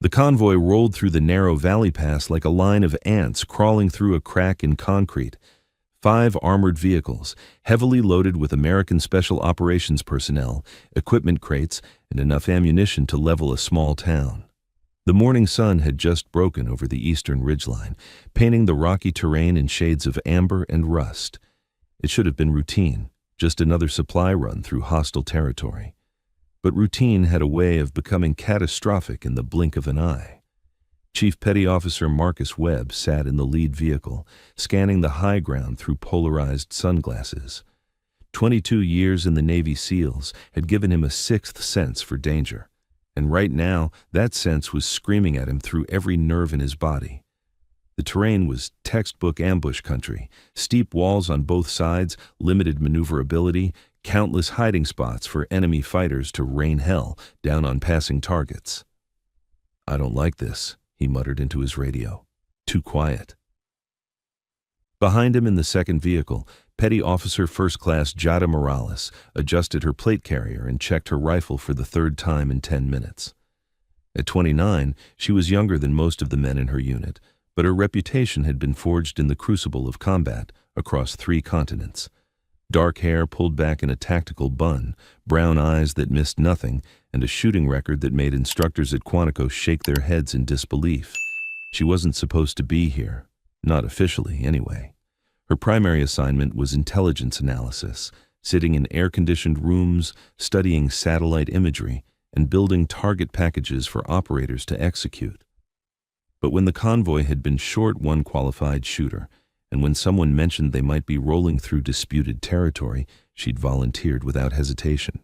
The convoy rolled through the narrow valley pass like a line of ants crawling through a crack in concrete. 5 armored vehicles, heavily loaded with American Special Operations personnel, equipment crates, and enough ammunition to level a small town. The morning sun had just broken over the eastern ridgeline, painting the rocky terrain in shades of amber and rust. It should have been routine, just another supply run through hostile territory. But routine had a way of becoming catastrophic in the blink of an eye. Chief Petty Officer Marcus Webb sat in the lead vehicle, scanning the high ground through polarized sunglasses. 22 years in the Navy SEALs had given him a sixth sense for danger, and right now that sense was screaming at him through every nerve in his body. The terrain was textbook ambush country, steep walls on both sides, limited maneuverability, countless hiding spots for enemy fighters to rain hell down on passing targets. "I don't like this," he muttered into his radio. "Too quiet." Behind him in the second vehicle, Petty Officer First Class Jada Morales adjusted her plate carrier and checked her rifle for the third time in 10 minutes. At 29, she was younger than most of the men in her unit, but her reputation had been forged in the crucible of combat across 3 continents. Dark hair pulled back in a tactical bun, brown eyes that missed nothing, and a shooting record that made instructors at Quantico shake their heads in disbelief. She wasn't supposed to be here, not officially anyway. Her primary assignment was intelligence analysis, sitting in air-conditioned rooms, studying satellite imagery, and building target packages for operators to execute. But when the convoy had been short one qualified shooter, and when someone mentioned they might be rolling through disputed territory, she'd volunteered without hesitation.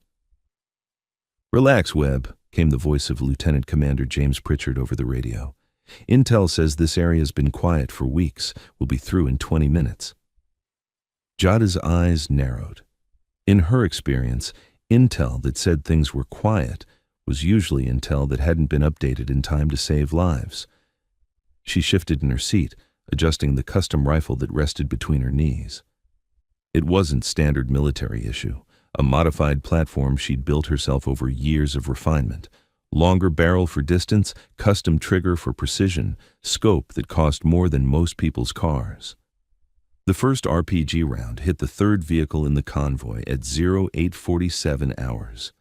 "Relax, Webb," came the voice of Lieutenant Commander James Pritchard over the radio. "Intel says this area's been quiet for weeks. We'll be through in 20 minutes. Jada's eyes narrowed. In her experience, intel that said things were quiet was usually intel that hadn't been updated in time to save lives. She shifted in her seat, adjusting the custom rifle that rested between her knees. It wasn't standard military issue, a modified platform she'd built herself over years of refinement. Longer barrel for distance, custom trigger for precision, scope that cost more than most people's cars. The first RPG round hit the third vehicle in the convoy at 0847 hours.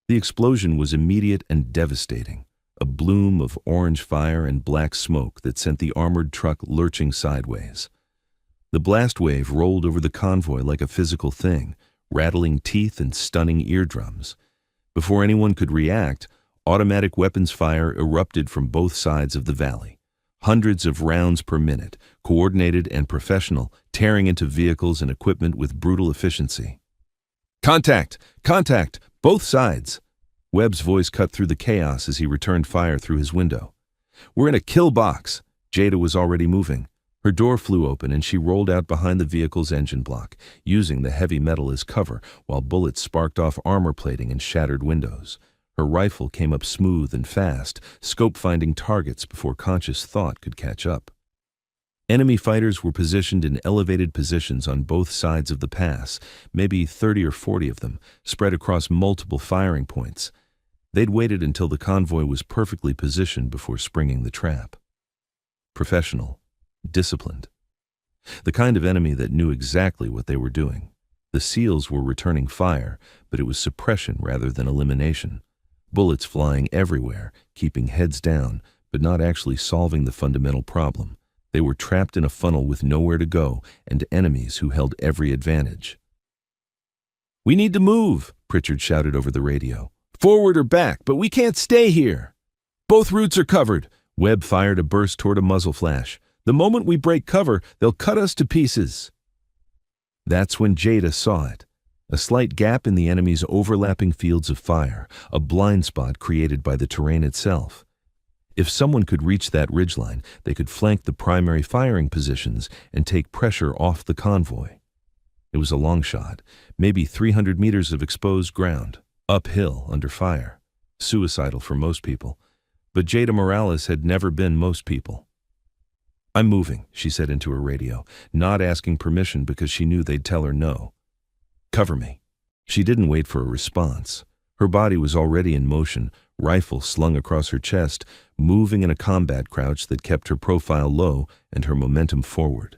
The explosion was immediate and devastating, a bloom of orange fire and black smoke that sent the armored truck lurching sideways. The blast wave rolled over the convoy like a physical thing, rattling teeth and stunning eardrums. Before anyone could react, automatic weapons fire erupted from both sides of the valley. Hundreds of rounds per minute, coordinated and professional, tearing into vehicles and equipment with brutal efficiency. "Contact! Contact! Both sides!" Webb's voice cut through the chaos as he returned fire through his window. "We're in a kill box." Jada was already moving. Her door flew open and she rolled out behind the vehicle's engine block, using the heavy metal as cover while bullets sparked off armor plating and shattered windows. Her rifle came up smooth and fast, scope-finding targets before conscious thought could catch up. Enemy fighters were positioned in elevated positions on both sides of the pass, maybe 30 or 40 of them, spread across multiple firing points. They'd waited until the convoy was perfectly positioned before springing the trap. Professional, disciplined. The kind of enemy that knew exactly what they were doing. The SEALs were returning fire, but it was suppression rather than elimination. Bullets flying everywhere, keeping heads down, but not actually solving the fundamental problem. They were trapped in a funnel with nowhere to go and enemies who held every advantage. "We need to move," Pritchard shouted over the radio. "Forward or back, but we can't stay here." "Both routes are covered." Webb fired a burst toward a muzzle flash. "The moment we break cover, they'll cut us to pieces." That's when Jada saw it. A slight gap in the enemy's overlapping fields of fire, a blind spot created by the terrain itself. If someone could reach that ridgeline, they could flank the primary firing positions and take pressure off the convoy. It was a long shot, maybe 300 meters of exposed ground, uphill under fire. Suicidal for most people. But Jada Morales had never been most people. "I'm moving," she said into her radio, not asking permission because she knew they'd tell her no. "Cover me." She didn't wait for a response. Her body was already in motion, rifle slung across her chest, moving in a combat crouch that kept her profile low and her momentum forward.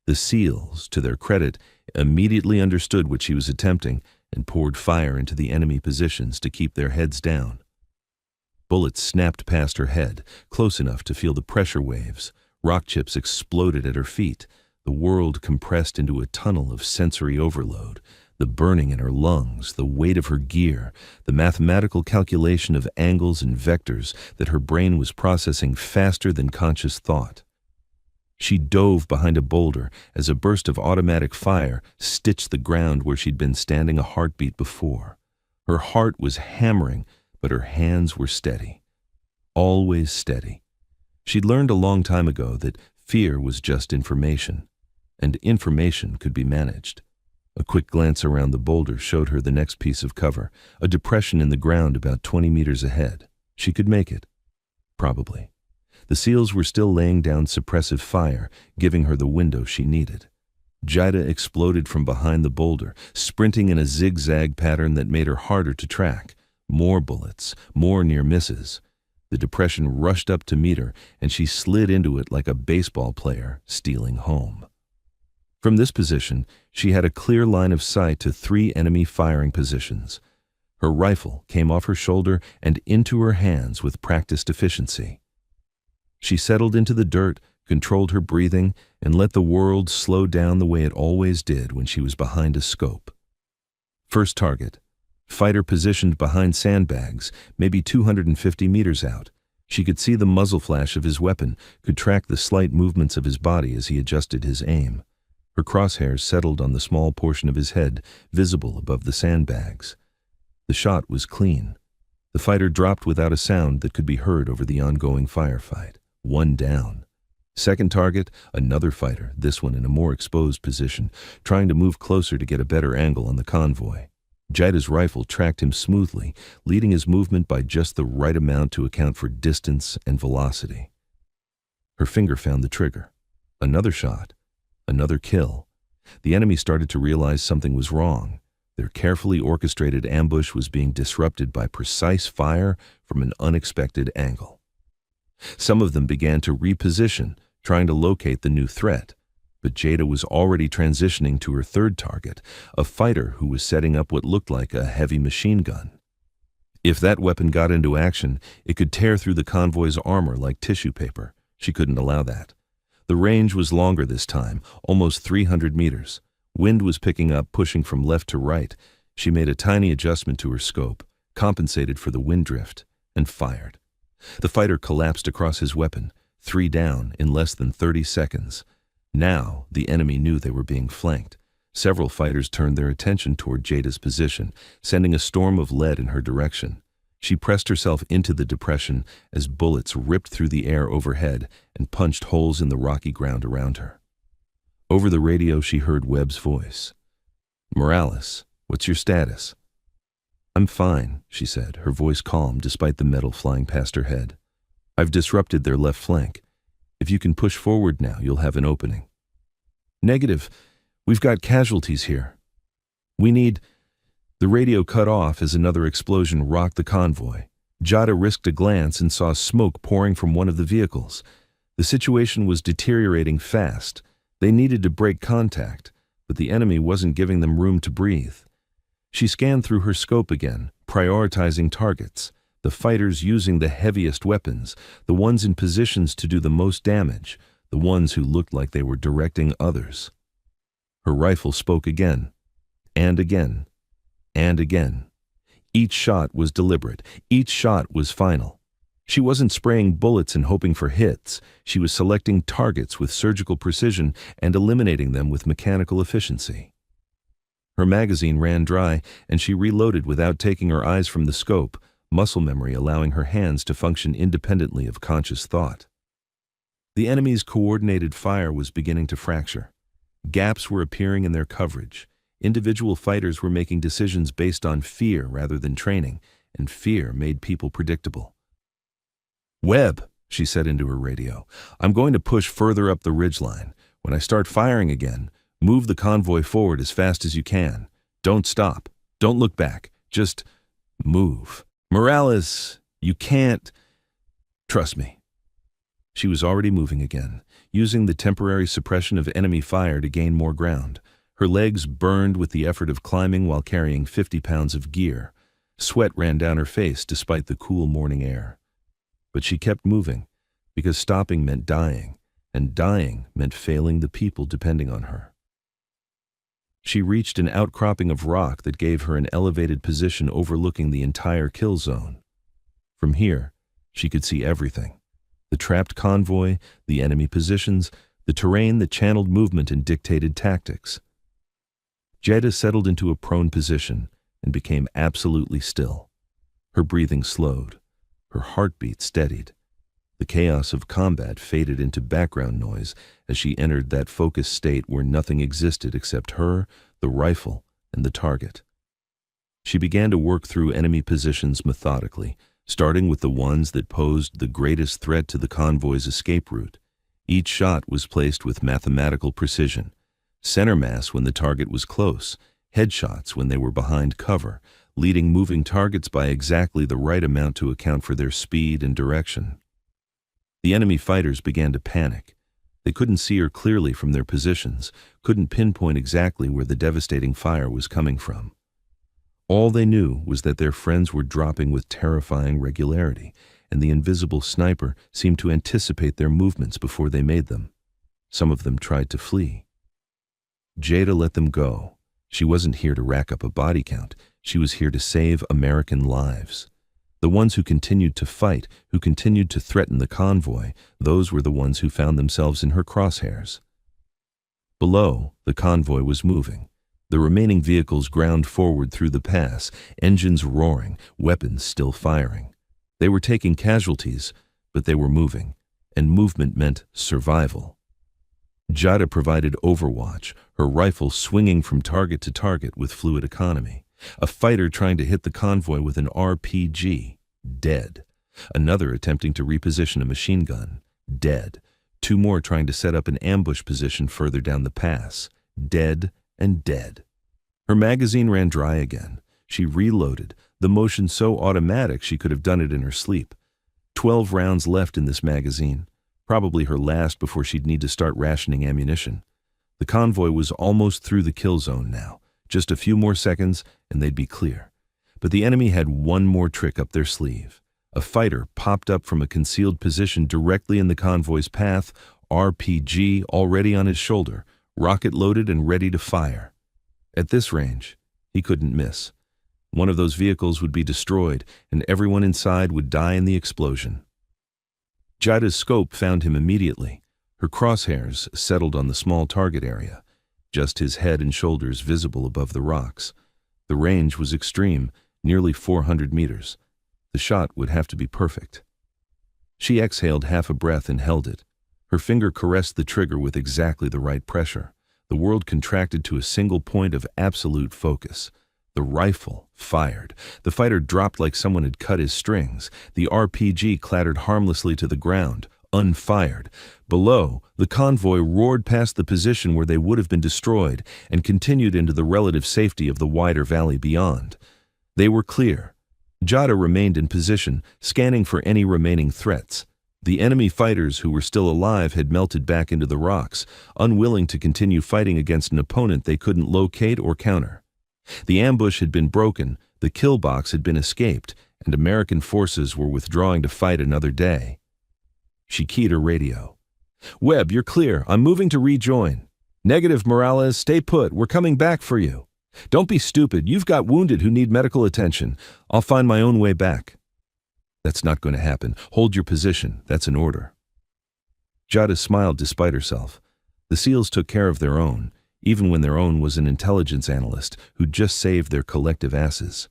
The SEALs, to their credit, immediately understood what she was attempting and poured fire into the enemy positions to keep their heads down. Bullets snapped past her head, close enough to feel the pressure waves. Rock chips exploded at her feet. The world compressed into a tunnel of sensory overload. The burning in her lungs, the weight of her gear, the mathematical calculation of angles and vectors that her brain was processing faster than conscious thought. She dove behind a boulder as a burst of automatic fire stitched the ground where she'd been standing a heartbeat before. Her heart was hammering, but her hands were steady. Always steady. She'd learned a long time ago that fear was just information, and information could be managed. A quick glance around the boulder showed her the next piece of cover, a depression in the ground about 20 meters ahead. She could make it. Probably. The SEALs were still laying down suppressive fire, giving her the window she needed. Jada exploded from behind the boulder, sprinting in a zigzag pattern that made her harder to track. More bullets, more near misses. The depression rushed up to meet her, and she slid into it like a baseball player stealing home. From this position, she had a clear line of sight to 3 enemy firing positions. Her rifle came off her shoulder and into her hands with practiced efficiency. She settled into the dirt, controlled her breathing, and let the world slow down the way it always did when she was behind a scope. First target. Fighter positioned behind sandbags, maybe 250 meters out. She could see the muzzle flash of his weapon, could track the slight movements of his body as he adjusted his aim. Her crosshairs settled on the small portion of his head, visible above the sandbags. The shot was clean. The fighter dropped without a sound that could be heard over the ongoing firefight. 1 down. Second target, another fighter, this one in a more exposed position, trying to move closer to get a better angle on the convoy. Jada's rifle tracked him smoothly, leading his movement by just the right amount to account for distance and velocity. Her finger found the trigger. Another shot. Another kill. The enemy started to realize something was wrong. Their carefully orchestrated ambush was being disrupted by precise fire from an unexpected angle. Some of them began to reposition, trying to locate the new threat. But Jada was already transitioning to her third target, a fighter who was setting up what looked like a heavy machine gun. If that weapon got into action, it could tear through the convoy's armor like tissue paper. She couldn't allow that. The range was longer this time, almost 300 meters. Wind was picking up, pushing from left to right. She made a tiny adjustment to her scope, compensated for the wind drift, and fired. The fighter collapsed across his weapon, 3 down in less than 30 seconds. Now, the enemy knew they were being flanked. Several fighters turned their attention toward Jada's position, sending a storm of lead in her direction. She pressed herself into the depression as bullets ripped through the air overhead and punched holes in the rocky ground around her. Over the radio, she heard Webb's voice. "Morales, what's your status?" "I'm fine," she said, her voice calm despite the metal flying past her head. "I've disrupted their left flank. If you can push forward now, you'll have an opening." "Negative. We've got casualties here. We need—" The radio cut off as another explosion rocked the convoy. Jada risked a glance and saw smoke pouring from one of the vehicles. The situation was deteriorating fast. They needed to break contact, but the enemy wasn't giving them room to breathe. She scanned through her scope again, prioritizing targets, the fighters using the heaviest weapons, the ones in positions to do the most damage, the ones who looked like they were directing others. Her rifle spoke again, and again, and again. Each shot was deliberate. Each shot was final. She wasn't spraying bullets and hoping for hits. She was selecting targets with surgical precision and eliminating them with mechanical efficiency. Her magazine ran dry, and she reloaded without taking her eyes from the scope, muscle memory allowing her hands to function independently of conscious thought. The enemy's coordinated fire was beginning to fracture. Gaps were appearing in their coverage. Individual fighters were making decisions based on fear rather than training, and fear made people predictable. "Webb," she said into her radio, "I'm going to push further up the ridgeline. When I start firing again, move the convoy forward as fast as you can. Don't stop. Don't look back. Just move." "Morales, You can't. Trust me. She was already moving again, using the temporary suppression of enemy fire to gain more ground. Her legs burned with the effort of climbing while carrying 50 pounds of gear. Sweat ran down her face despite the cool morning air. But she kept moving, because stopping meant dying, and dying meant failing the people depending on her. She reached an outcropping of rock that gave her an elevated position overlooking the entire kill zone. From here, she could see everything: the trapped convoy, the enemy positions, the terrain that channeled movement and dictated tactics. Jada settled into a prone position and became absolutely still. Her breathing slowed. Her heartbeat steadied. The chaos of combat faded into background noise as she entered that focused state where nothing existed except her, the rifle, and the target. She began to work through enemy positions methodically, starting with the ones that posed the greatest threat to the convoy's escape route. Each shot was placed with mathematical precision: center mass when the target was close, headshots when they were behind cover, leading moving targets by exactly the right amount to account for their speed and direction. The enemy fighters began to panic. They couldn't see her clearly from their positions, couldn't pinpoint exactly where the devastating fire was coming from. All they knew was that their friends were dropping with terrifying regularity, and the invisible sniper seemed to anticipate their movements before they made them. Some of them tried to flee. Jada let them go. She wasn't here to rack up a body count. She was here to save American lives. The ones who continued to fight, who continued to threaten the convoy, those were the ones who found themselves in her crosshairs. Below, the convoy was moving. The remaining vehicles ground forward through the pass, engines roaring, weapons still firing. They were taking casualties, but they were moving, and movement meant survival. Jada provided overwatch, her rifle swinging from target to target with fluid economy. A fighter trying to hit the convoy with an RPG, dead. Another attempting to reposition a machine gun, dead. Two more trying to set up an ambush position further down the pass, dead and dead. Her magazine ran dry again. She reloaded, the motion so automatic she could have done it in her sleep. 12 rounds left in this magazine, probably her last before she'd need to start rationing ammunition. The convoy was almost through the kill zone now. Just a few more seconds and they'd be clear. But the enemy had one more trick up their sleeve. A fighter popped up from a concealed position directly in the convoy's path, RPG already on his shoulder, rocket loaded and ready to fire. At this range, he couldn't miss. One of those vehicles would be destroyed and everyone inside would die in the explosion. Jada's scope found him immediately. Her crosshairs settled on the small target area, just his head and shoulders visible above the rocks. The range was extreme, nearly 400 meters. The shot would have to be perfect. She exhaled half a breath and held it. Her finger caressed the trigger with exactly the right pressure. The world contracted to a single point of absolute focus. The rifle fired. The fighter dropped like someone had cut his strings. The RPG clattered harmlessly to the ground, unfired. Below, the convoy roared past the position where they would have been destroyed and continued into the relative safety of the wider valley beyond. They were clear. Jada remained in position, scanning for any remaining threats. The enemy fighters who were still alive had melted back into the rocks, unwilling to continue fighting against an opponent they couldn't locate or counter. The ambush had been broken, the kill box had been escaped, and American forces were withdrawing to fight another day. She keyed her radio. "Webb, you're clear. I'm moving to rejoin." "Negative, Morales. Stay put. We're coming back for you." "Don't be stupid. You've got wounded who need medical attention. I'll find my own way back." "That's not going to happen. Hold your position. That's an order." Jada smiled despite herself. The SEALs took care of their own, even when their own was an intelligence analyst who'd just saved their collective asses.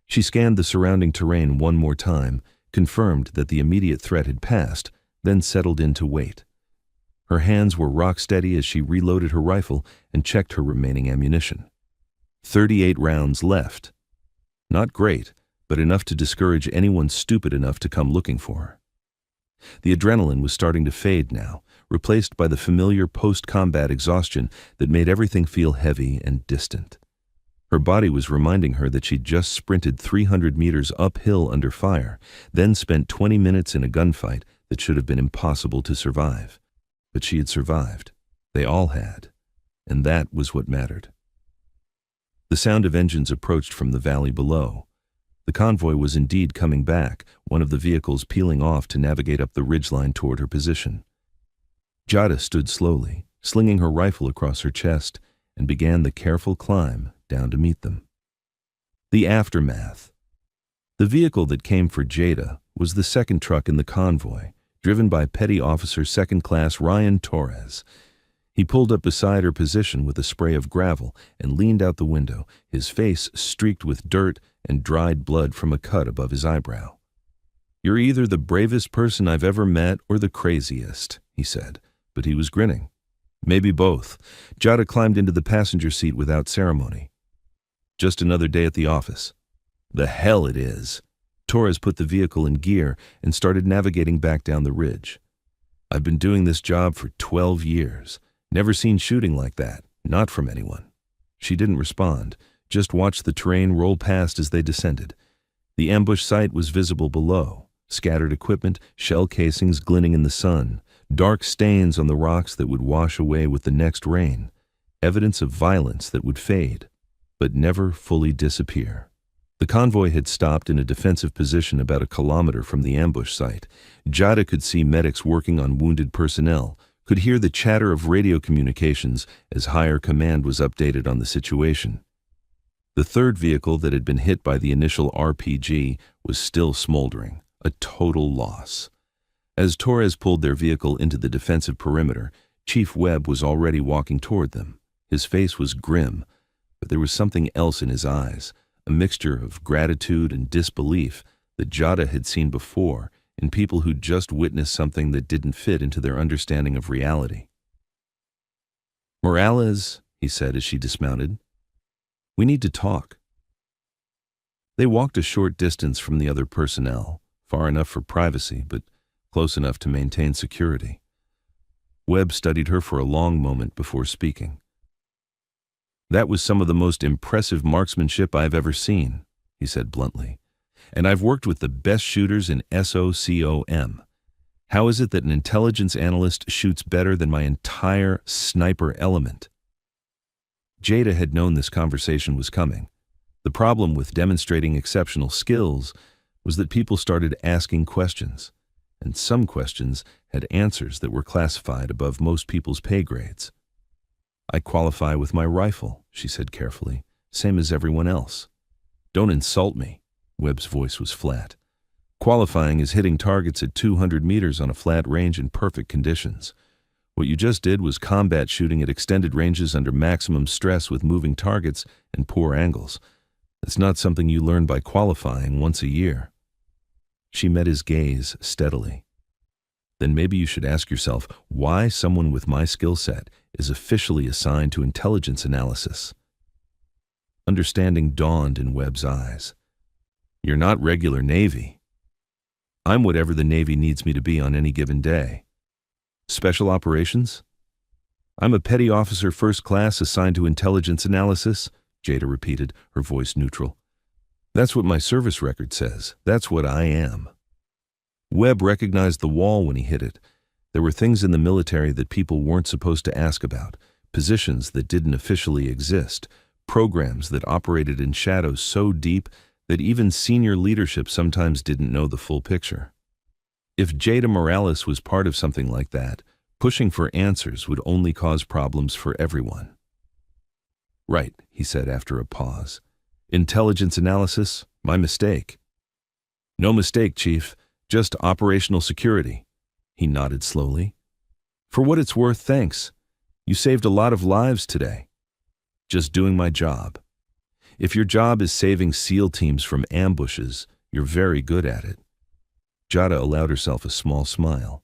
She scanned the surrounding terrain one more time, confirmed that the immediate threat had passed, then settled in to wait. Her hands were rock steady as she reloaded her rifle and checked her remaining ammunition. 38 rounds left. Not great, but enough to discourage anyone stupid enough to come looking for her. The adrenaline was starting to fade now, replaced by the familiar post-combat exhaustion that made everything feel heavy and distant. Her body was reminding her that she'd just sprinted 300 meters uphill under fire, then spent 20 minutes in a gunfight that should have been impossible to survive. But she had survived. They all had. And that was what mattered. The sound of engines approached from the valley below. The convoy was indeed coming back, one of the vehicles peeling off to navigate up the ridgeline toward her position. Jada stood slowly, slinging her rifle across her chest, and began the careful climb down to meet them. The aftermath. The vehicle that came for Jada was the second truck in the convoy, driven by Petty Officer Second Class Ryan Torres. He pulled up beside her position with a spray of gravel and leaned out the window, his face streaked with dirt and dried blood from a cut above his eyebrow. "You're either the bravest person I've ever met or the craziest," he said, but he was grinning. "Maybe both." Jada climbed into the passenger seat without ceremony. "Just another day at the office." "The hell it is." Torres put the vehicle in gear and started navigating back down the ridge. "I've been doing this job for 12 years. Never seen shooting like that, not from anyone." She didn't respond, just watched the terrain roll past as they descended. The ambush site was visible below, scattered equipment, shell casings glinting in the sun, dark stains on the rocks that would wash away with the next rain, evidence of violence that would fade, but never fully disappear. The convoy had stopped in a defensive position about a kilometer from the ambush site. Jada could see medics working on wounded personnel, could hear the chatter of radio communications as higher command was updated on the situation. The third vehicle that had been hit by the initial RPG was still smoldering, a total loss. As Torres pulled their vehicle into the defensive perimeter, Chief Webb was already walking toward them. His face was grim, but there was something else in his eyes, a mixture of gratitude and disbelief that Jada had seen before in people who'd just witnessed something that didn't fit into their understanding of reality. "Morales," he said as she dismounted, "we need to talk." They walked a short distance from the other personnel, far enough for privacy, but close enough to maintain security. Webb studied her for a long moment before speaking. "That was some of the most impressive marksmanship I've ever seen," he said bluntly. "And I've worked with the best shooters in SOCOM. How is it that an intelligence analyst shoots better than my entire sniper element?" Jada had known this conversation was coming. The problem with demonstrating exceptional skills was that people started asking questions, and some questions had answers that were classified above most people's pay grades. "I qualify with my rifle," she said carefully, "same as everyone else." "Don't insult me." Webb's voice was flat. "Qualifying is hitting targets at 200 meters on a flat range in perfect conditions. What you just did was combat shooting at extended ranges under maximum stress with moving targets and poor angles. It's not something you learn by qualifying once a year." She met his gaze steadily. "Then maybe you should ask yourself why someone with my skill set is officially assigned to intelligence analysis." Understanding dawned in Webb's eyes. "You're not regular Navy." "I'm whatever the Navy needs me to be on any given day." "Special operations?" "I'm a petty officer first class assigned to intelligence analysis," Jada repeated, her voice neutral. "That's what my service record says. That's what I am." Webb recognized the wall when he hit it. There were things in the military that people weren't supposed to ask about, positions that didn't officially exist, programs that operated in shadows so deep that even senior leadership sometimes didn't know the full picture. If Jada Morales was part of something like that, pushing for answers would only cause problems for everyone. "Right," he said after a pause. "Intelligence analysis? My mistake." "No mistake, Chief. Just operational security." He nodded slowly. "For what it's worth, thanks. You saved a lot of lives today." "Just doing my job." "If your job is saving SEAL teams from ambushes, you're very good at it." Jada allowed herself a small smile.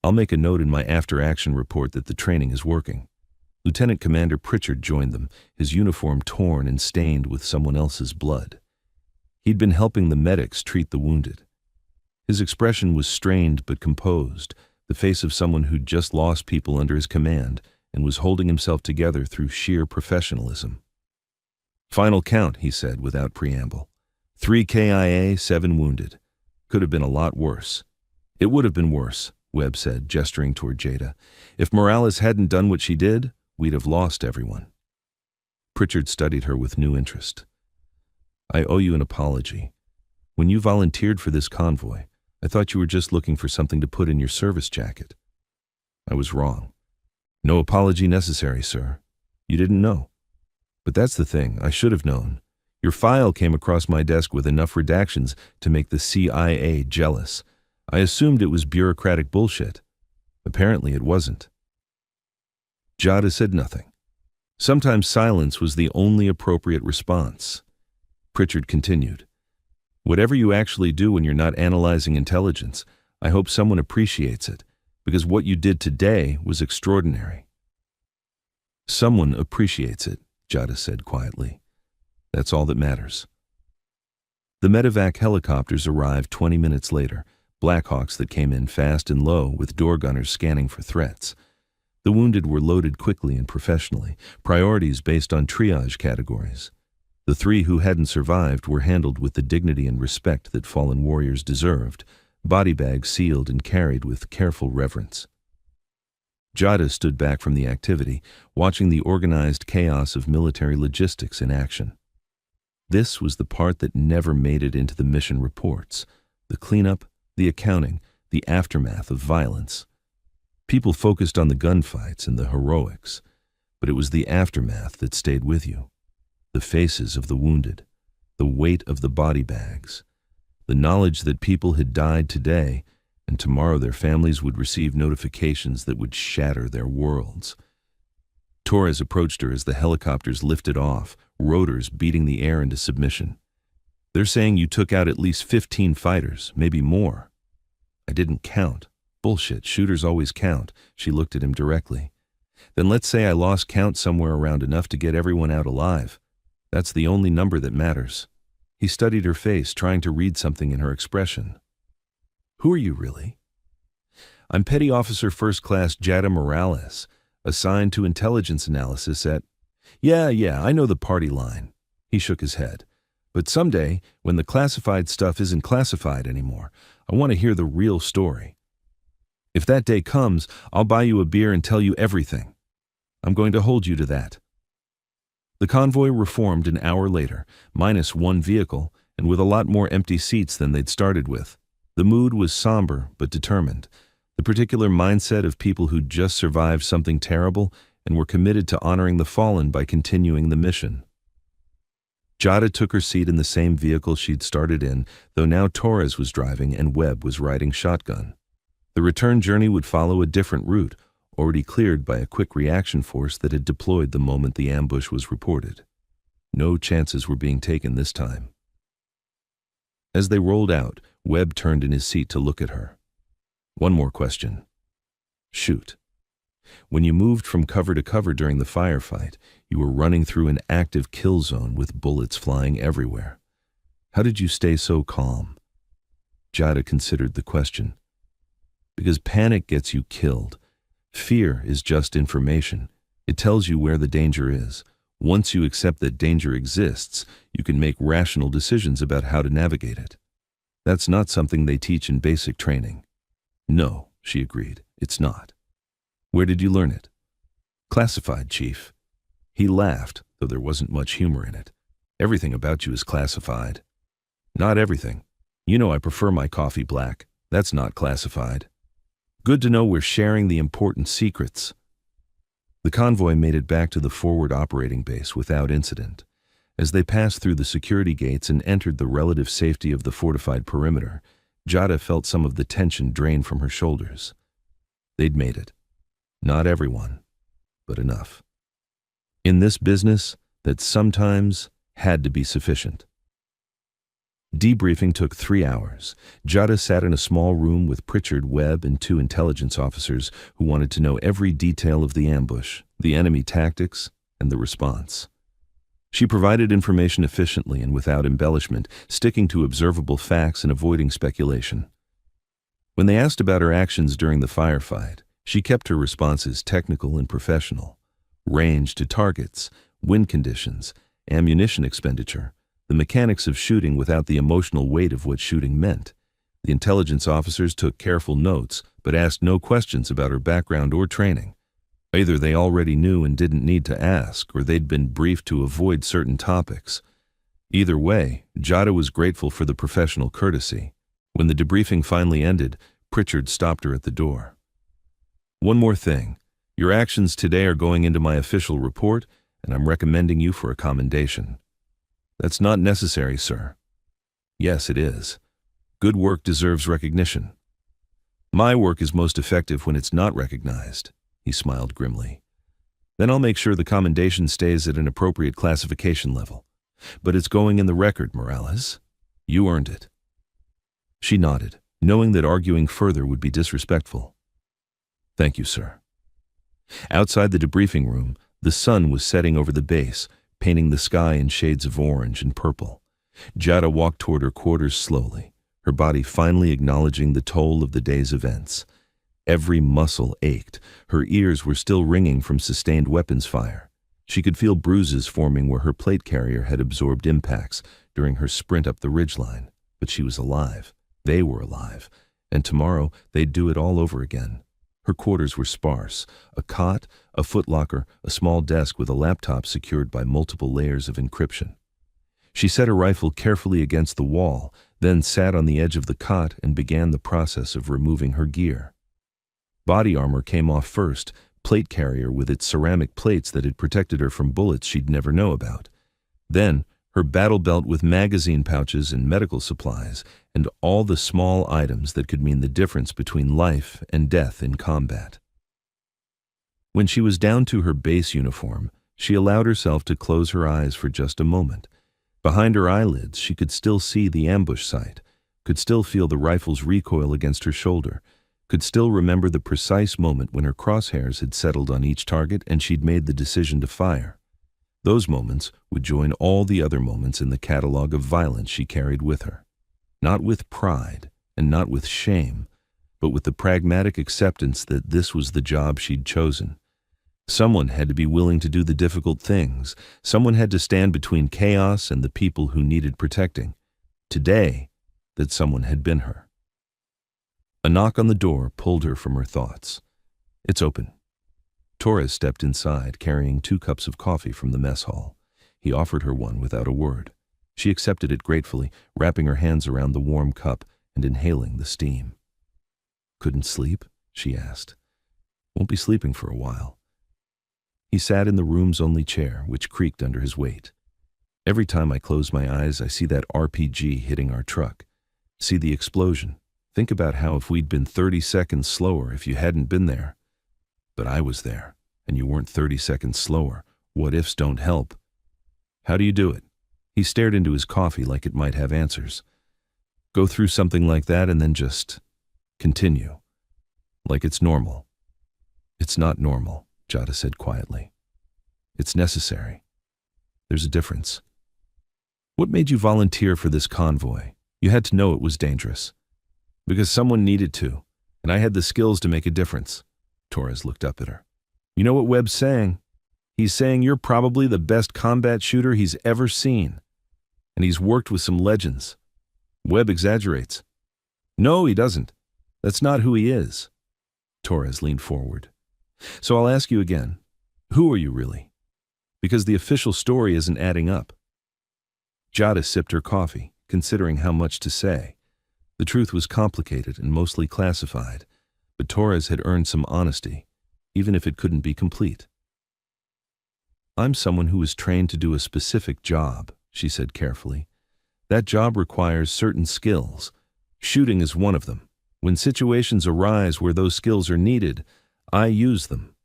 "I'll make a note in my after-action report that the training is working." Lieutenant Commander Pritchard joined them, his uniform torn and stained with someone else's blood. He'd been helping the medics treat the wounded. His expression was strained but composed, the face of someone who'd just lost people under his command and was holding himself together through sheer professionalism. Final count, he said without preamble. 3 KIA, 7 wounded. Could have been a lot worse. It would have been worse, Webb said, gesturing toward Jada. If Morales hadn't done what she did, we'd have lost everyone. Pritchard studied her with new interest. I owe you an apology. When you volunteered for this convoy, I thought you were just looking for something to put in your service jacket. I was wrong. No apology necessary, sir. You didn't know. But that's the thing, I should have known. Your file came across my desk with enough redactions to make the CIA jealous. I assumed it was bureaucratic bullshit. Apparently it wasn't. Jada said nothing. Sometimes silence was the only appropriate response. Pritchard continued. Whatever you actually do when you're not analyzing intelligence, I hope someone appreciates it, because what you did today was extraordinary. Someone appreciates it, Jada said quietly. That's all that matters. The medevac helicopters arrived 20 minutes later, Blackhawks that came in fast and low with door gunners scanning for threats. The wounded were loaded quickly and professionally, priorities based on triage categories. The 3 who hadn't survived were handled with the dignity and respect that fallen warriors deserved, body bags sealed and carried with careful reverence. Jada stood back from the activity, watching the organized chaos of military logistics in action. This was the part that never made it into the mission reports, the cleanup, the accounting, the aftermath of violence. People focused on the gunfights and the heroics, but it was the aftermath that stayed with you. The faces of the wounded, the weight of the body bags, the knowledge that people had died today and tomorrow their families would receive notifications that would shatter their worlds. Torres approached her as the helicopters lifted off, rotors beating the air into submission. They're saying you took out at least 15 fighters, maybe more. I didn't count. Bullshit, shooters always count. She looked at him directly. Then let's say I lost count somewhere around enough to get everyone out alive. That's the only number that matters. He studied her face, trying to read something in her expression. Who are you really? I'm Petty Officer First Class Jada Morales, assigned to intelligence analysis at... Yeah, I know the party line. He shook his head. But someday, when the classified stuff isn't classified anymore, I want to hear the real story. If that day comes, I'll buy you a beer and tell you everything. I'm going to hold you to that. The convoy reformed an hour later, minus 1 vehicle, and with a lot more empty seats than they'd started with. The mood was somber but determined, the particular mindset of people who'd just survived something terrible and were committed to honoring the fallen by continuing the mission. Jada took her seat in the same vehicle she'd started in, though now Torres was driving and Webb was riding shotgun. The return journey would follow a different route, already cleared by a quick reaction force that had deployed the moment the ambush was reported. No chances were being taken this time. As they rolled out, Webb turned in his seat to look at her. One more question. Shoot. When you moved from cover to cover during the firefight, you were running through an active kill zone with bullets flying everywhere. How did you stay so calm? Jada considered the question. Because panic gets you killed. Fear is just information. It tells you where the danger is. Once you accept that danger exists, you can make rational decisions about how to navigate it. That's not something they teach in basic training. No, she agreed, it's not. Where did you learn it? Classified, Chief. He laughed, though there wasn't much humor in it. Everything about you is classified. Not everything. You know I prefer my coffee black. That's not classified. Good to know we're sharing the important secrets. The convoy made it back to the forward operating base without incident. As they passed through the security gates and entered the relative safety of the fortified perimeter, Jada felt some of the tension drain from her shoulders. They'd made it. Not everyone, but enough. In this business, that sometimes had to be sufficient. Debriefing took 3 hours. Jada sat in a small room with Pritchard, Webb, and 2 intelligence officers who wanted to know every detail of the ambush, the enemy tactics, and the response. She provided information efficiently and without embellishment, sticking to observable facts and avoiding speculation. When they asked about her actions during the firefight, she kept her responses technical and professional. Range to targets, wind conditions, ammunition expenditure, the mechanics of shooting without the emotional weight of what shooting meant. The intelligence officers took careful notes, but asked no questions about her background or training. Either they already knew and didn't need to ask, or they'd been briefed to avoid certain topics. Either way, Jada was grateful for the professional courtesy. When the debriefing finally ended, Pritchard stopped her at the door. "One more thing. Your actions today are going into my official report, and I'm recommending you for a commendation." "That's not necessary, sir." "Yes, it is. Good work deserves recognition." "My work is most effective when it's not recognized," he smiled grimly. "Then I'll make sure the commendation stays at an appropriate classification level. But it's going in the record, Morales. You earned it." She nodded, knowing that arguing further would be disrespectful. "Thank you, sir." Outside the debriefing room, the sun was setting over the base, painting the sky in shades of orange and purple. Jada walked toward her quarters slowly, her body finally acknowledging the toll of the day's events. Every muscle ached, her ears were still ringing from sustained weapons fire. She could feel bruises forming where her plate carrier had absorbed impacts during her sprint up the ridgeline. But she was alive. They were alive. And tomorrow they'd do it all over again. Her quarters were sparse: a cot, a footlocker, a small desk with a laptop secured by multiple layers of encryption. She set her rifle carefully against the wall, then sat on the edge of the cot and began the process of removing her gear. Body armor came off first, plate carrier with its ceramic plates that had protected her from bullets she'd never know about. Then, her battle belt with magazine pouches and medical supplies, and all the small items that could mean the difference between life and death in combat. When she was down to her base uniform, she allowed herself to close her eyes for just a moment. Behind her eyelids, she could still see the ambush site, could still feel the rifle's recoil against her shoulder, could still remember the precise moment when her crosshairs had settled on each target and she'd made the decision to fire. Those moments would join all the other moments in the catalog of violence she carried with her. Not with pride and not with shame, but with the pragmatic acceptance that this was the job she'd chosen. Someone had to be willing to do the difficult things. Someone had to stand between chaos and the people who needed protecting. Today, that someone had been her. A knock on the door pulled her from her thoughts. "It's open." Torres stepped inside, carrying 2 cups of coffee from the mess hall. He offered her one without a word. She accepted it gratefully, wrapping her hands around the warm cup and inhaling the steam. "Couldn't sleep?" she asked. "Won't be sleeping for a while." He sat in the room's only chair, which creaked under his weight. "Every time I close my eyes, I see that RPG hitting our truck. See the explosion. Think about how if we'd been 30 seconds slower if you hadn't been there. But I was there, and you weren't 30 seconds slower. What ifs don't help. How do you do it?" He stared into his coffee like it might have answers. "Go through something like that and then just continue. Like it's normal." "It's not normal," Jada said quietly. "It's necessary. There's a difference." "What made you volunteer for this convoy? You had to know it was dangerous." "Because someone needed to, and I had the skills to make a difference." Torres looked up at her. "You know what Webb's saying? He's saying you're probably the best combat shooter he's ever seen. And he's worked with some legends." Webb exaggerates. "No, he doesn't. That's not who he is." Torres leaned forward. "So I'll ask you again. Who are you really? Because the official story isn't adding up." Jada sipped her coffee, considering how much to say. The truth was complicated and mostly classified, but Torres had earned some honesty, even if it couldn't be complete. "I'm someone who was trained to do a specific job," she said carefully. "That job requires certain skills. Shooting is one of them. When situations arise where those skills are needed, I use them.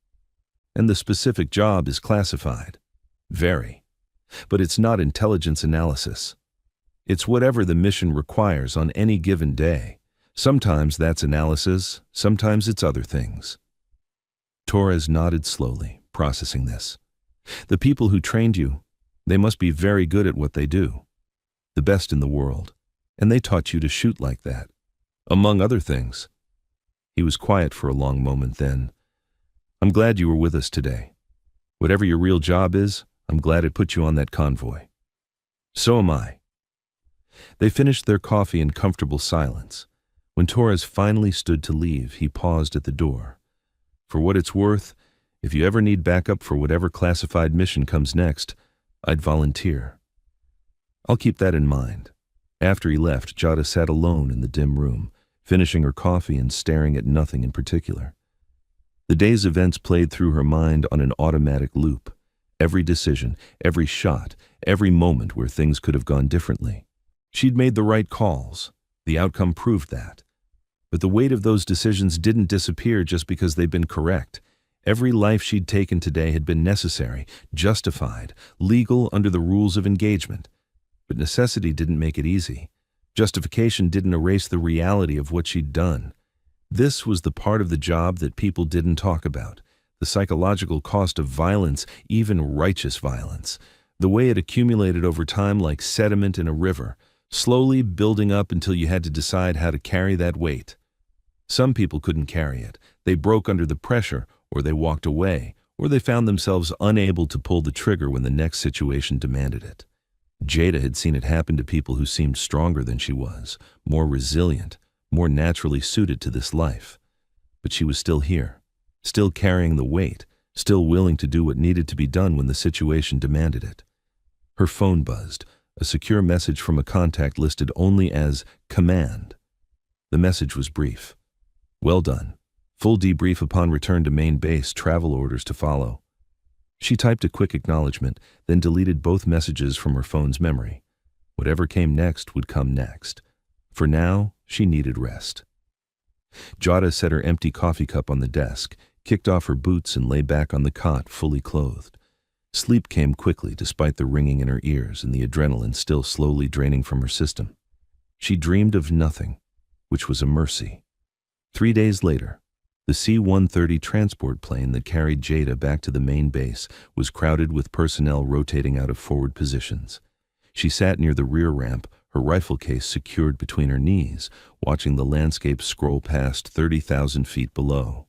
And the specific job is classified. Very. But it's not intelligence analysis. It's whatever the mission requires on any given day. Sometimes that's analysis, sometimes it's other things." Torres nodded slowly, processing this. "The people who trained you, they must be very good at what they do. The best in the world. And they taught you to shoot like that. Among other things." He was quiet for a long moment then. "I'm glad you were with us today. Whatever your real job is, I'm glad it put you on that convoy. So am I. They finished their coffee in comfortable silence. When Torres finally stood to leave, he paused at the door. For what it's worth, if you ever need backup for whatever classified mission comes next, I'd volunteer. I'll keep that in mind. After he left, Jada sat alone in the dim room, finishing her coffee and staring at nothing in particular. The day's events played through her mind on an automatic loop. Every decision, every shot, every moment where things could have gone differently. She'd made the right calls. The outcome proved that. But the weight of those decisions didn't disappear just because they'd been correct. Every life she'd taken today had been necessary, justified, legal under the rules of engagement. But necessity didn't make it easy. Justification didn't erase the reality of what she'd done. This was the part of the job that people didn't talk about. The psychological cost of violence, even righteous violence. The way it accumulated over time like sediment in a river, slowly building up until you had to decide how to carry that weight. Some people couldn't carry it. They broke under the pressure, or they walked away, or they found themselves unable to pull the trigger when the next situation demanded it. Jada had seen it happen to people who seemed stronger than she was, more resilient, more naturally suited to this life. But she was still here, still carrying the weight, still willing to do what needed to be done when the situation demanded it. Her phone buzzed, a secure message from a contact listed only as command. The message was brief. Well done. Full debrief upon return to main base, travel orders to follow. She typed a quick acknowledgement, then deleted both messages from her phone's memory. Whatever came next would come next. For now, she needed rest. Jada set her empty coffee cup on the desk, kicked off her boots and lay back on the cot, fully clothed. Sleep came quickly despite the ringing in her ears and the adrenaline still slowly draining from her system. She dreamed of nothing, which was a mercy. 3 days later, the C-130 transport plane that carried Jada back to the main base was crowded with personnel rotating out of forward positions. She sat near the rear ramp, her rifle case secured between her knees, watching the landscape scroll past 30,000 feet below.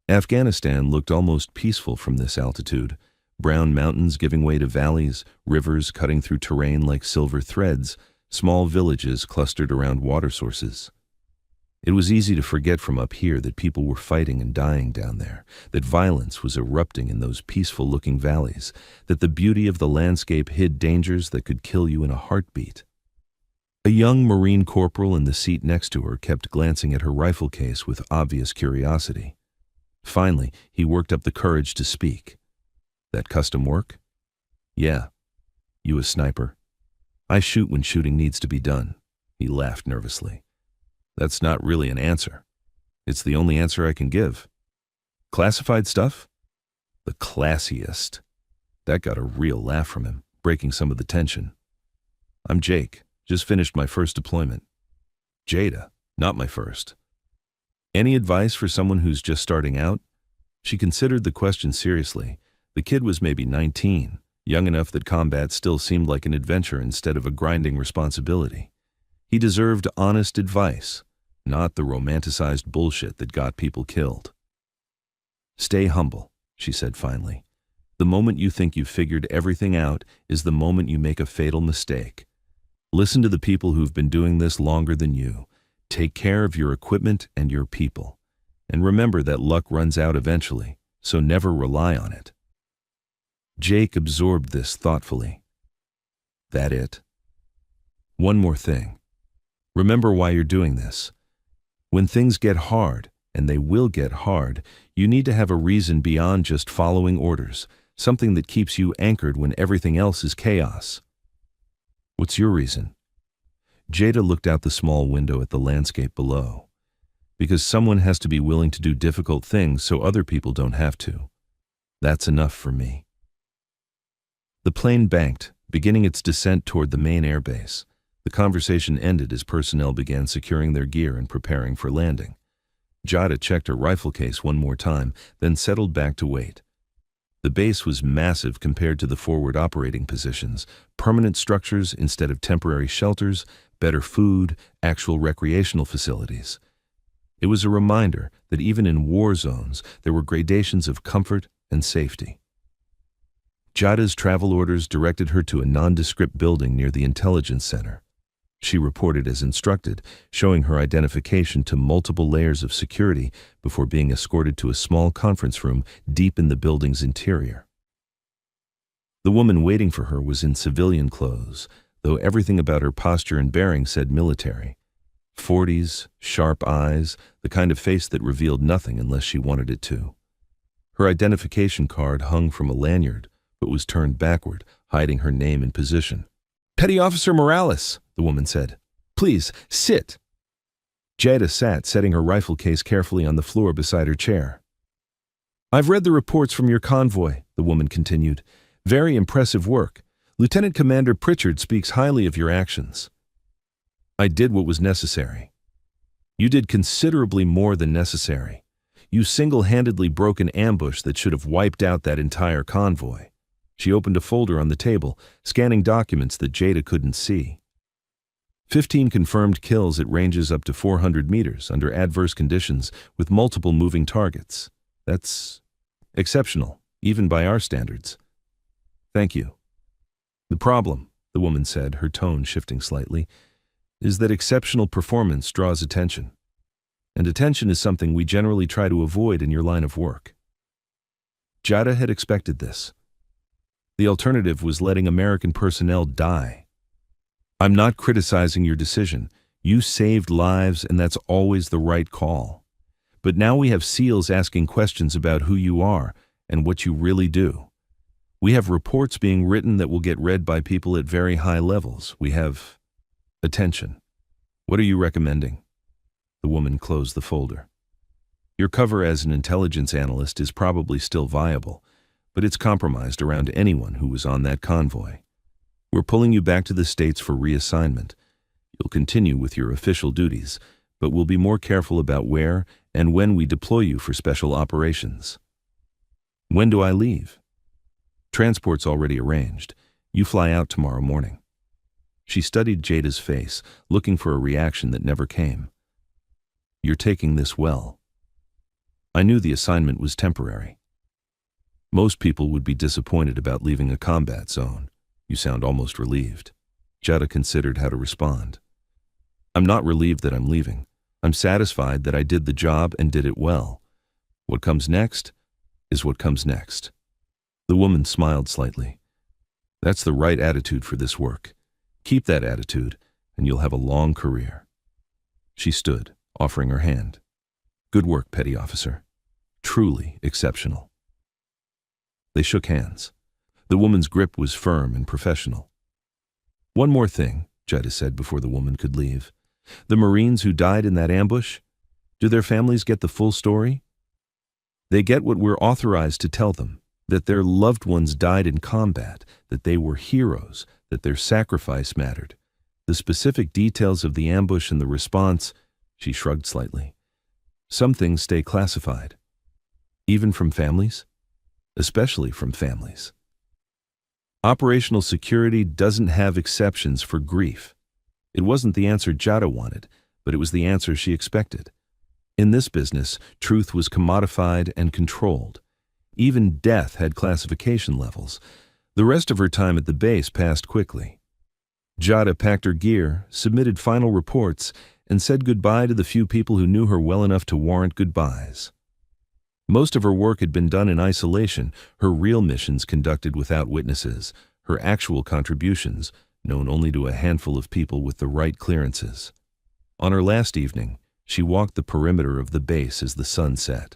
Afghanistan looked almost peaceful from this altitude, brown mountains giving way to valleys, rivers cutting through terrain like silver threads, small villages clustered around water sources. It was easy to forget from up here that people were fighting and dying down there, that violence was erupting in those peaceful-looking valleys, that the beauty of the landscape hid dangers that could kill you in a heartbeat. A young Marine corporal in the seat next to her kept glancing at her rifle case with obvious curiosity. Finally, he worked up the courage to speak. "That custom work?" "Yeah. You a sniper?" "I shoot when shooting needs to be done." He laughed nervously. "That's not really an answer. It's the only answer I can give." "Classified stuff?" The classiest. That got a real laugh from him, breaking some of the tension. "I'm Jake. Just finished my first deployment." "Jada, not my first." "Any advice for someone who's just starting out?" She considered the question seriously. The kid was maybe 19, young enough that combat still seemed like an adventure instead of a grinding responsibility. He deserved honest advice, not the romanticized bullshit that got people killed. "Stay humble," she said finally. "The moment you think you've figured everything out is the moment you make a fatal mistake. Listen to the people who've been doing this longer than you. Take care of your equipment and your people. And remember that luck runs out eventually, so never rely on it." Jake absorbed this thoughtfully. "That it?" "One more thing. Remember why you're doing this. When things get hard, and they will get hard, you need to have a reason beyond just following orders, something that keeps you anchored when everything else is chaos." "What's your reason?" Jada looked out the small window at the landscape below. "Because someone has to be willing to do difficult things so other people don't have to. That's enough for me." The plane banked, beginning its descent toward the main airbase. The conversation ended as personnel began securing their gear and preparing for landing. Jada checked her rifle case one more time, then settled back to wait. The base was massive compared to the forward operating positions, permanent structures instead of temporary shelters, better food, actual recreational facilities. It was a reminder that even in war zones, there were gradations of comfort and safety. Jada's travel orders directed her to a nondescript building near the intelligence center. She reported as instructed, showing her identification to multiple layers of security before being escorted to a small conference room deep in the building's interior. The woman waiting for her was in civilian clothes, though everything about her posture and bearing said military. 40s, sharp eyes, the kind of face that revealed nothing unless she wanted it to. Her identification card hung from a lanyard, but was turned backward, hiding her name and position. "Petty Officer Morales," the woman said. "Please, sit." Jada sat, setting her rifle case carefully on the floor beside her chair. "I've read the reports from your convoy," the woman continued. "Very impressive work. Lieutenant Commander Pritchard speaks highly of your actions." "I did what was necessary." "You did considerably more than necessary. You single-handedly broke an ambush that should have wiped out that entire convoy." She opened a folder on the table, scanning documents that Jada couldn't see. 15 confirmed kills at ranges up to 400 meters under adverse conditions with multiple moving targets. That's exceptional, even by our standards. "Thank you." "The problem," the woman said, her tone shifting slightly, "is that exceptional performance draws attention. And attention is something we generally try to avoid in your line of work." Jada had expected this. The alternative was letting American personnel die. "I'm not criticizing your decision. You saved lives, and that's always the right call. But now we have SEALs asking questions about who you are and what you really do. We have reports being written that will get read by people at very high levels. We have attention. What are you recommending?" The woman closed the folder. "Your cover as an intelligence analyst is probably still viable, but it's compromised around anyone who was on that convoy. We're pulling you back to the States for reassignment. You'll continue with your official duties, but we'll be more careful about where and when we deploy you for special operations." "When do I leave?" "Transport's already arranged. You fly out tomorrow morning." She studied Jada's face, looking for a reaction that never came. "You're taking this well." "I knew the assignment was temporary." "Most people would be disappointed about leaving a combat zone. You sound almost relieved." Jada considered how to respond. "I'm not relieved that I'm leaving. I'm satisfied that I did the job and did it well. What comes next is what comes next." The woman smiled slightly. "That's the right attitude for this work. Keep that attitude, and you'll have a long career." She stood, offering her hand. "Good work, Petty Officer. Truly exceptional." They shook hands. The woman's grip was firm and professional. "One more thing," Jada said before the woman could leave. "The Marines who died in that ambush, do their families get the full story? They get what we're authorized to tell them, that their loved ones died in combat, that they were heroes, that their sacrifice mattered. The specific details of the ambush and the response," she shrugged slightly. "Some things stay classified. Even from families? Especially from families. Operational security doesn't have exceptions for grief." It wasn't the answer Jada wanted, but it was the answer she expected. In this business, truth was commodified and controlled. Even death had classification levels. The rest of her time at the base passed quickly. Jada packed her gear, submitted final reports, and said goodbye to the few people who knew her well enough to warrant goodbyes. Most of her work had been done in isolation, her real missions conducted without witnesses, her actual contributions known only to a handful of people with the right clearances. On her last evening, she walked the perimeter of the base as the sun set.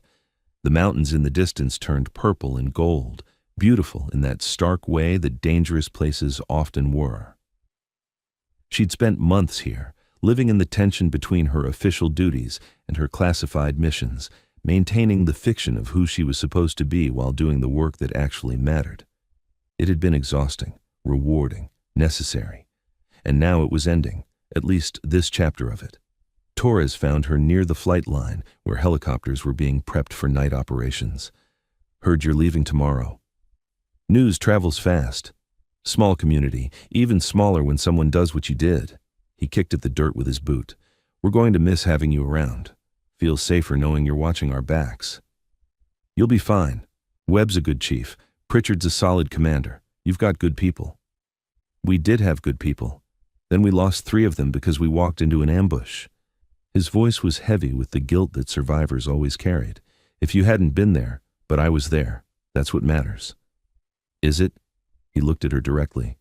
The mountains in the distance turned purple and gold, beautiful in that stark way that dangerous places often were. She'd spent months here, living in the tension between her official duties and her classified missions, maintaining the fiction of who she was supposed to be while doing the work that actually mattered. It had been exhausting, rewarding, necessary, and now it was ending, at least this chapter of it. Torres found her near the flight line where helicopters were being prepped for night operations. "Heard you're leaving tomorrow." News travels fast. Small community, even smaller when someone does what you did. He kicked at the dirt with his boot. "We're going to miss having you around. Feels safer knowing you're watching our backs." "You'll be fine. Webb's a good chief. Pritchard's a solid commander. You've got good people. We did have good people. Then we lost 3 of them because we walked into an ambush. His voice was heavy with the guilt that survivors always carried. If you hadn't been there, but I was there, that's what matters. Is it? He looked at her directly.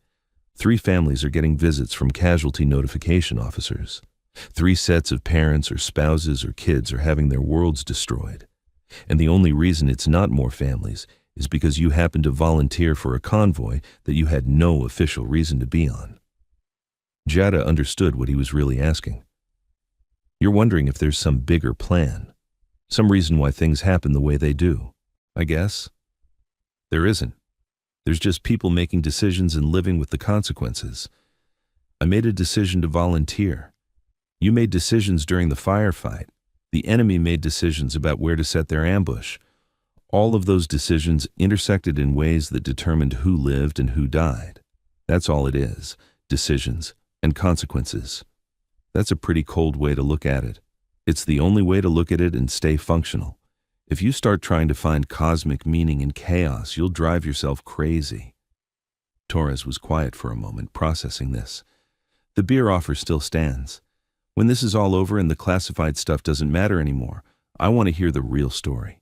3 families are getting visits from casualty notification officers. 3 sets of parents or spouses or kids are having their worlds destroyed. And the only reason it's not more families is because you happened to volunteer for a convoy that you had no official reason to be on. Jada understood what he was really asking. You're wondering if there's some bigger plan, some reason why things happen the way they do, I guess? There isn't. There's just people making decisions and living with the consequences. I made a decision to volunteer. You made decisions during the firefight. The enemy made decisions about where to set their ambush. All of those decisions intersected in ways that determined who lived and who died. That's all it is, decisions and consequences. That's a pretty cold way to look at it. It's the only way to look at it and stay functional. If you start trying to find cosmic meaning in chaos, you'll drive yourself crazy. Torres was quiet for a moment, processing this. The beer offer still stands. When this is all over and the classified stuff doesn't matter anymore, I want to hear the real story.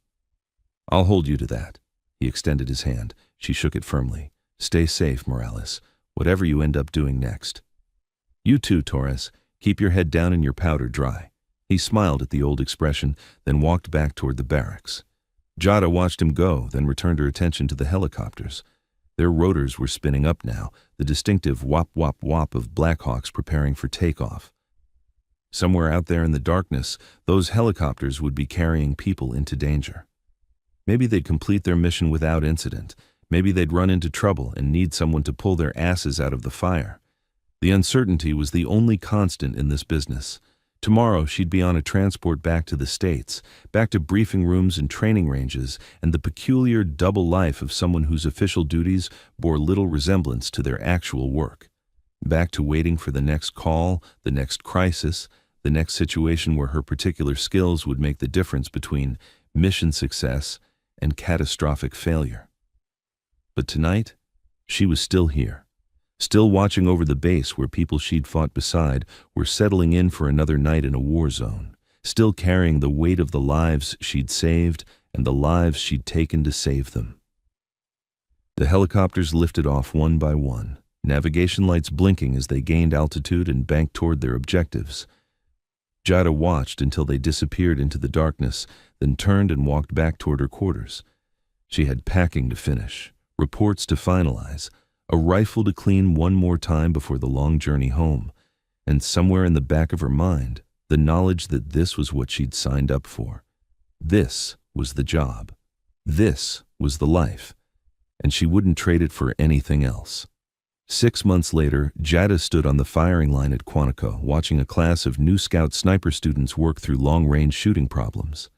I'll hold you to that. He extended his hand. She shook it firmly. Stay safe, Morales, whatever you end up doing next. You too, Torres. Keep your head down and your powder dry. He smiled at the old expression, then walked back toward the barracks. Jada watched him go, then returned her attention to the helicopters. Their rotors were spinning up now, the distinctive whop-whop-whop of Blackhawks preparing for takeoff. Somewhere out there in the darkness, those helicopters would be carrying people into danger. Maybe they'd complete their mission without incident. Maybe they'd run into trouble and need someone to pull their asses out of the fire. The uncertainty was the only constant in this business. Tomorrow she'd be on a transport back to the States, back to briefing rooms and training ranges, and the peculiar double life of someone whose official duties bore little resemblance to their actual work. Back to waiting for the next call, the next crisis, the next situation where her particular skills would make the difference between mission success and catastrophic failure. But tonight, she was still here. Still watching over the base where people she'd fought beside were settling in for another night in a war zone, still carrying the weight of the lives she'd saved and the lives she'd taken to save them. The helicopters lifted off one by one, navigation lights blinking as they gained altitude and banked toward their objectives. Jada watched until they disappeared into the darkness, then turned and walked back toward her quarters. She had packing to finish, reports to finalize, a rifle to clean one more time before the long journey home, and somewhere in the back of her mind, the knowledge that this was what she'd signed up for. This was the job. This was the life. And she wouldn't trade it for anything else. 6 months later, Jada stood on the firing line at Quantico, watching a class of new Scout sniper students work through long-range shooting problems.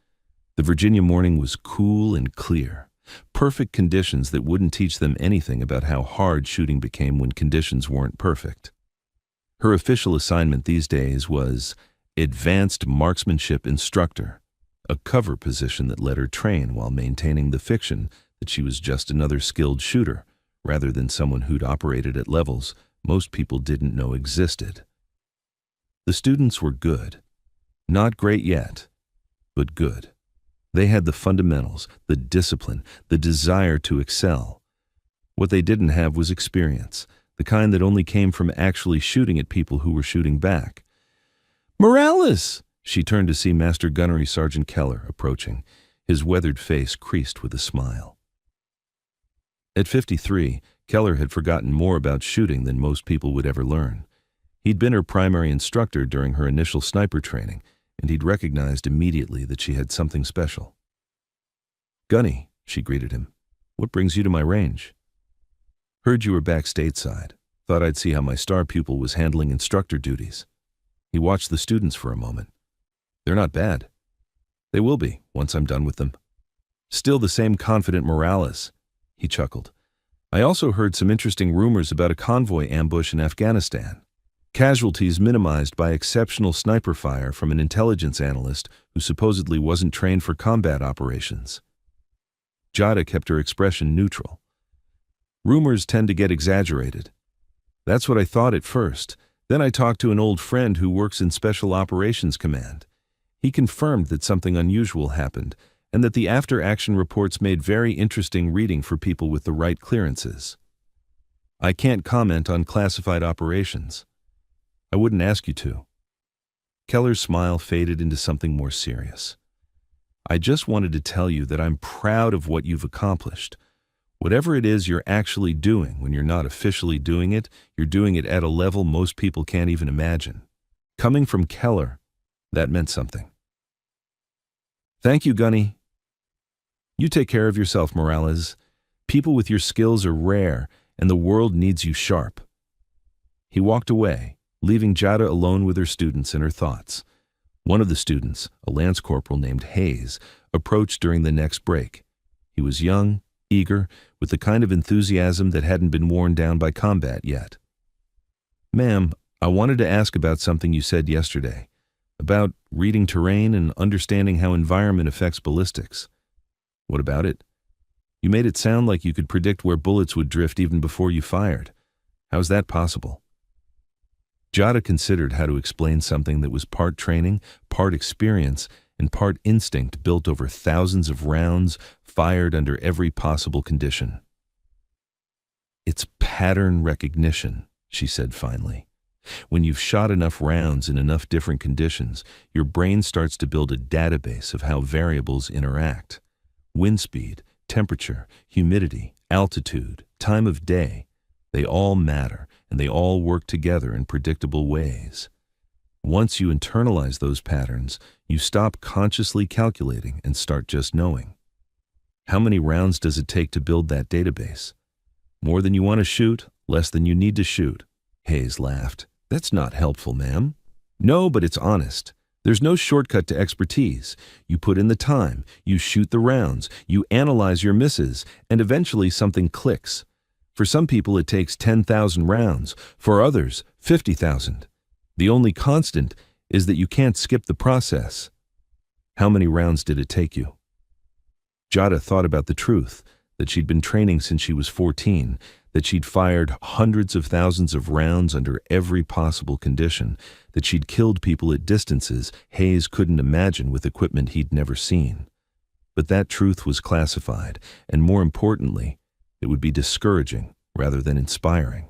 The Virginia morning was cool and clear. Perfect conditions that wouldn't teach them anything about how hard shooting became when conditions weren't perfect. Her official assignment these days was Advanced Marksmanship Instructor, a cover position that let her train while maintaining the fiction that she was just another skilled shooter, rather than someone who'd operated at levels most people didn't know existed. The students were good. Not great yet, but good. They had the fundamentals, the discipline, the desire to excel. What they didn't have was experience, the kind that only came from actually shooting at people who were shooting back. "Morales!" She turned to see Master Gunnery Sergeant Keller approaching, his weathered face creased with a smile. At 53, Keller had forgotten more about shooting than most people would ever learn. He'd been her primary instructor during her initial sniper training, and he'd recognized immediately that she had something special. "Gunny," she greeted him, "what brings you to my range?" "Heard you were back stateside. Thought I'd see how my star pupil was handling instructor duties." He watched the students for a moment. "They're not bad." "They will be, once I'm done with them." "Still the same confident Morales," he chuckled. "I also heard some interesting rumors about a convoy ambush in Afghanistan. Casualties minimized by exceptional sniper fire from an intelligence analyst who supposedly wasn't trained for combat operations." Jada kept her expression neutral. Rumors tend to get exaggerated. That's what I thought at first. Then I talked to an old friend who works in Special Operations Command. He confirmed that something unusual happened, and that the after-action reports made very interesting reading for people with the right clearances. I can't comment on classified operations. I wouldn't ask you to. Keller's smile faded into something more serious. I just wanted to tell you that I'm proud of what you've accomplished. Whatever it is you're actually doing when you're not officially doing it, you're doing it at a level most people can't even imagine. Coming from Keller, that meant something. Thank you, Gunny. You take care of yourself, Morales. People with your skills are rare, and the world needs you sharp. He walked away, leaving Jada alone with her students and her thoughts. One of the students, a lance corporal named Hayes, approached during the next break. He was young, eager, with the kind of enthusiasm that hadn't been worn down by combat yet. Ma'am, I wanted to ask about something you said yesterday, about reading terrain and understanding how environment affects ballistics. What about it? You made it sound like you could predict where bullets would drift even before you fired. How's that possible? Jada considered how to explain something that was part training, part experience, and part instinct built over thousands of rounds fired under every possible condition. It's pattern recognition, she said finally. When you've shot enough rounds in enough different conditions, your brain starts to build a database of how variables interact. Wind speed, temperature, humidity, altitude, time of day, they all matter, and they all work together in predictable ways. Once you internalize those patterns, you stop consciously calculating and start just knowing. How many rounds does it take to build that database? More than you want to shoot, less than you need to shoot. Hayes laughed. That's not helpful, ma'am. No, but it's honest. There's no shortcut to expertise. You put in the time, you shoot the rounds, you analyze your misses, and eventually something clicks. For some people it takes 10,000 rounds, for others 50,000. The only constant is that you can't skip the process. How many rounds did it take you? Jada thought about the truth, that she'd been training since she was 14, that she'd fired hundreds of thousands of rounds under every possible condition, that she'd killed people at distances Hayes couldn't imagine with equipment he'd never seen. But that truth was classified, and more importantly, it would be discouraging rather than inspiring.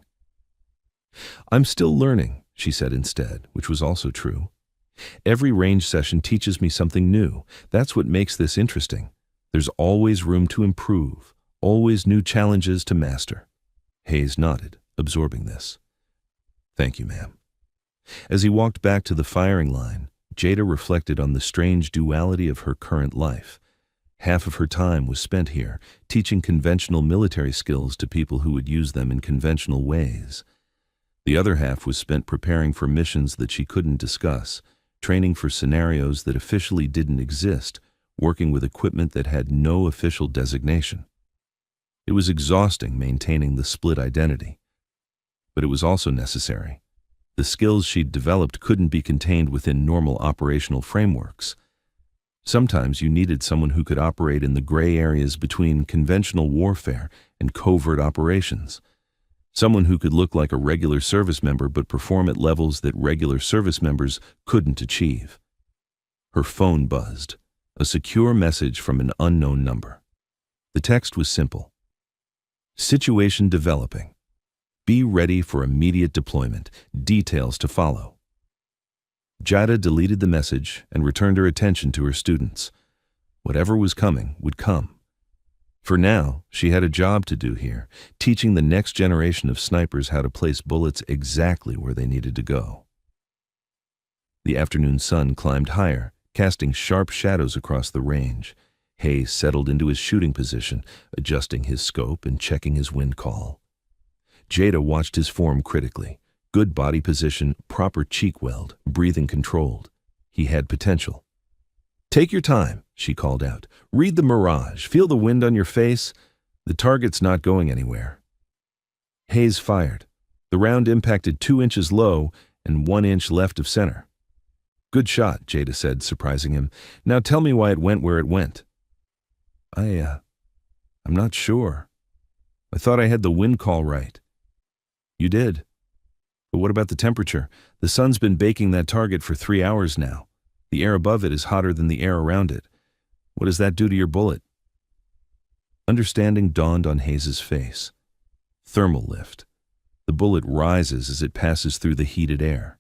I'm still learning, she said instead, which was also true. Every range session teaches me something new. That's what makes this interesting. There's always room to improve, always new challenges to master. Hayes nodded, absorbing this. Thank you, ma'am. As he walked back to the firing line, Jada reflected on the strange duality of her current life. Half of her time was spent here, teaching conventional military skills to people who would use them in conventional ways. The other half was spent preparing for missions that she couldn't discuss, training for scenarios that officially didn't exist, working with equipment that had no official designation. It was exhausting maintaining the split identity. But it was also necessary. The skills she'd developed couldn't be contained within normal operational frameworks. Sometimes you needed someone who could operate in the gray areas between conventional warfare and covert operations. Someone who could look like a regular service member but perform at levels that regular service members couldn't achieve. Her phone buzzed, a secure message from an unknown number. The text was simple. Situation developing. Be ready for immediate deployment. Details to follow. Jada deleted the message and returned her attention to her students. Whatever was coming would come. For now, she had a job to do here, teaching the next generation of snipers how to place bullets exactly where they needed to go. The afternoon sun climbed higher, casting sharp shadows across the range. Hayes settled into his shooting position, adjusting his scope and checking his wind call. Jada watched his form critically. Good body position, proper cheek weld, breathing controlled. He had potential. Take your time, she called out. Read the mirage. Feel the wind on your face. The target's not going anywhere. Hayes fired. The round impacted 2 inches low and 1 inch left of center. Good shot, Jada said, surprising him. Now tell me why it went where it went. I'm not sure. I thought I had the wind call right. You did. But what about the temperature? The sun's been baking that target for 3 hours now. The air above it is hotter than the air around it. What does that do to your bullet? Understanding dawned on Hayes's face. Thermal lift. The bullet rises as it passes through the heated air.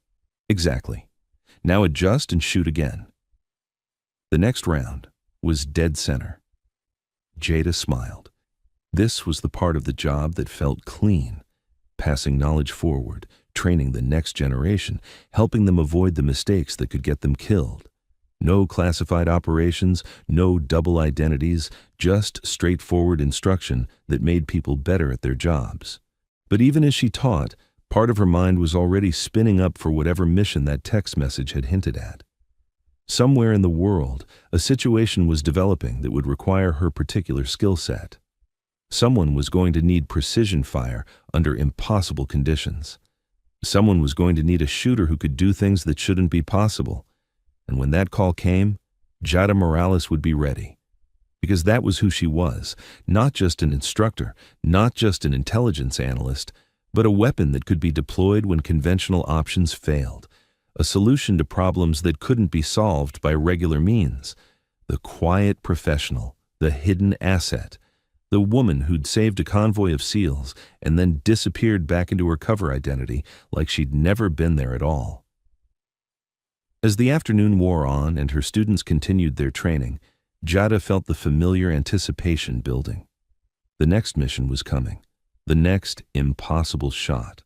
Exactly. Now adjust and shoot again. The next round was dead center. Jada smiled. This was the part of the job that felt clean, passing knowledge forward, training the next generation, helping them avoid the mistakes that could get them killed. No classified operations, no double identities, just straightforward instruction that made people better at their jobs. But even as she taught, part of her mind was already spinning up for whatever mission that text message had hinted at. Somewhere in the world, a situation was developing that would require her particular skill set. Someone was going to need precision fire under impossible conditions. Someone was going to need a shooter who could do things that shouldn't be possible. And when that call came, Jada Morales would be ready. Because that was who she was, not just an instructor, not just an intelligence analyst, but a weapon that could be deployed when conventional options failed. A solution to problems that couldn't be solved by regular means. The quiet professional, the hidden asset. The woman who'd saved a convoy of SEALs and then disappeared back into her cover identity like she'd never been there at all. As the afternoon wore on and her students continued their training, Jada felt the familiar anticipation building. The next mission was coming. The next impossible shot.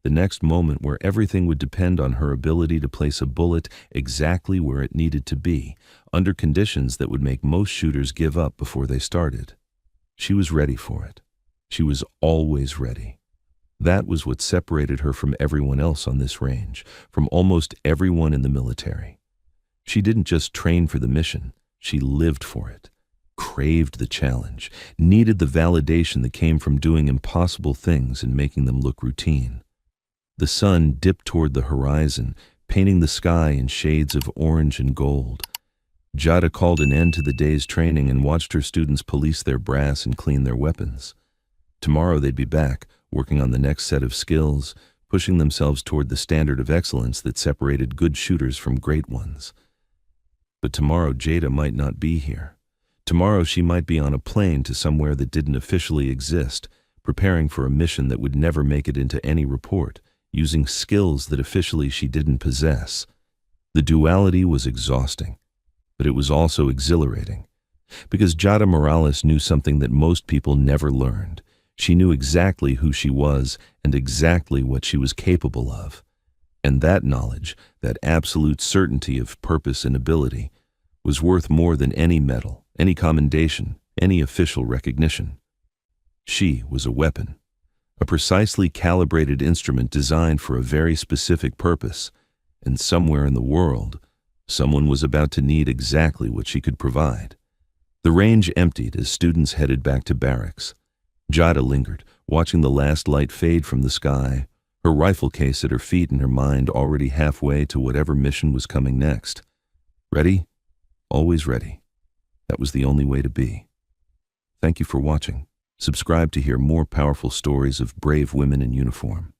The next moment where everything would depend on her ability to place a bullet exactly where it needed to be, under conditions that would make most shooters give up before they started. She was ready for it. She was always ready. That was what separated her from everyone else on this range, from almost everyone in the military. She didn't just train for the mission, she lived for it, craved the challenge, needed the validation that came from doing impossible things and making them look routine. The sun dipped toward the horizon, painting the sky in shades of orange and gold. Jada called an end to the day's training and watched her students police their brass and clean their weapons. Tomorrow they'd be back, working on the next set of skills, pushing themselves toward the standard of excellence that separated good shooters from great ones. But tomorrow Jada might not be here. Tomorrow she might be on a plane to somewhere that didn't officially exist, preparing for a mission that would never make it into any report, using skills that officially she didn't possess. The duality was exhausting, but it was also exhilarating. Because Jada Morales knew something that most people never learned. She knew exactly who she was and exactly what she was capable of. And that knowledge, that absolute certainty of purpose and ability, was worth more than any medal, any commendation, any official recognition. She was a weapon, a precisely calibrated instrument designed for a very specific purpose, and somewhere in the world, someone was about to need exactly what she could provide. The range emptied as students headed back to barracks. Jada lingered, watching the last light fade from the sky, her rifle case at her feet and her mind already halfway to whatever mission was coming next. Ready? Always ready. That was the only way to be. Thank you for watching. Subscribe to hear more powerful stories of brave women in uniform.